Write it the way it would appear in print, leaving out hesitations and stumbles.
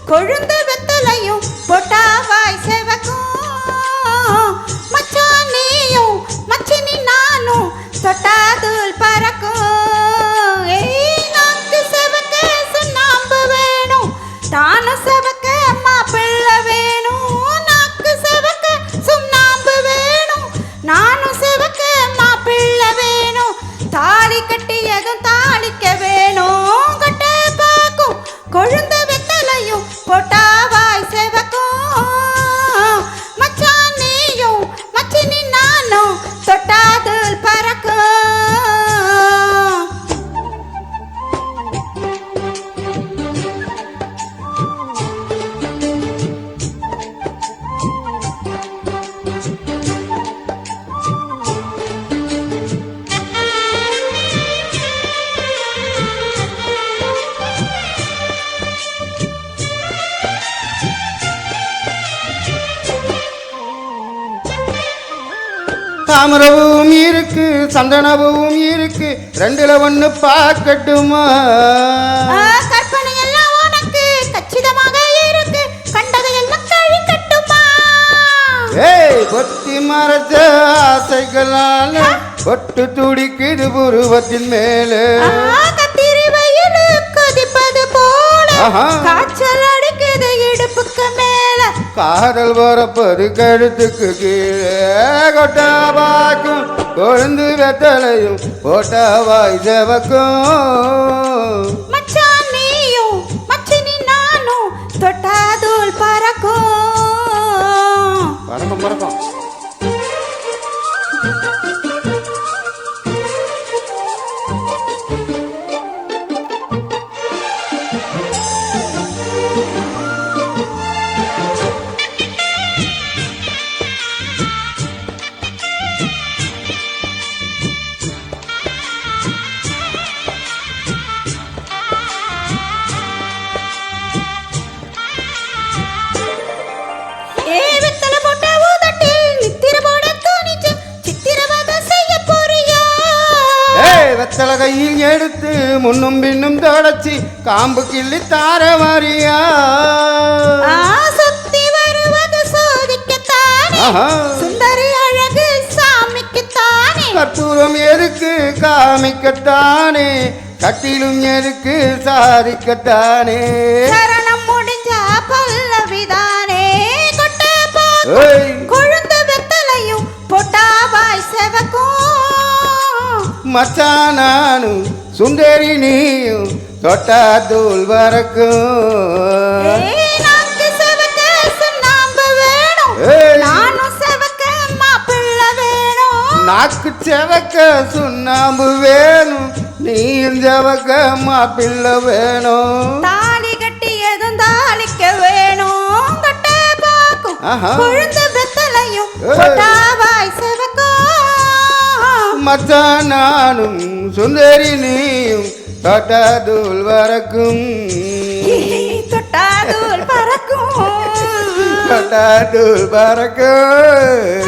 கொழுந்து வெத்தலையும் பொட்டாவாய் செவக்கும் மச்சான் நீயும் மச்சினி நானும் தொட்டாதுல் பறக்கும். நாக்கு செவக்க சுண்ணாம்பு வேணும் தானும் செவக்க மாப்பிள்ளை வேணும். நாக்கு செவக்க சுண்ணாம்பு வேணும் நானும் செவக்க மாப்பிள்ளை வேணும். தாலி கட்டியதும் தாளிக்க வேணும் கட்ட பாக்கும் கொழுந்து வெத்தலையும் பொட்டாவாய் செவக்கும் மச்சான் நீயும் மச்சினி நானும் தொட்டாதுல் பறக்கும். தாமரவும் இருக்கு சந்தனவும் இருக்கு ரெண்டுல ஒண்ணு பார்க்கட்டுமா? கற்பனை எல்லாம் உனக்கு கச்சிதமாக இருக்கு கண்டதை எல்லாம் கழிக்கட்டுமா? பொத்தி மரத்த ஆசைகளால பொட்டு துடிக்குது புருவத்தின் மேலே கத்திரி வயலு கொதிப்பது போல காய்ச்சல் அடிக்குது இடுப்புக்கு மேல காதல் வரப்பது கழுத்துக்கு கீழே கொட்டா பாக்கும் கொழுந்து வெத்தலையும் போட்டாவாய் செவக்கும் மச்சான் நீயும் மச்சினி நானும் தொட்டாதுல் பறக்கும். பறக்கும் பறக்கும். வெத்தலை கையில் எடுத்து முன்னும் பின்னும் தொடச்சி காம்பு கிள்ளி தார வாரியா சுத்தி வருவது சோதிக்கத்தானே சுந்தரி அழகு சாமிக்குத்தானே கற்பூரம் எதுக்கு காமிக்கத்தானே கட்டிலும் எதுக்கு சாதிக்கத்தானே சரணம் முடிஞ்ச பல்லவிதானே கொட்ட கொழுந்து வெத்தலையும் பொட்டாவாய் செவக்கும் மச்சான் நானும் சுந்தரி நீயும் தொட்டாதுல் பறக்கும். நாக்கு செவக்க சுண்ணாம்பு வேணும் நானும் செவக்க மாப்பிள்ளை வேணும். நாக்கு செவக்க சுண்ணாம்பு வேணும் நீயும் செவக்க மாப்பிள்ளை வேணும். தாலி கட்டியதும் தாளிக்க வேணும் கட்ட பாக்கும் கொழுந்து வெத்தலையும் பொட்டாவாய் செவக்கும் மச்சான் நானும் சுந்தரி நீயும் தொட்டாதுல் பறக்கும் தொட்டாதுல் பறக்கும் தொட்டாதுல் பறக்கும்.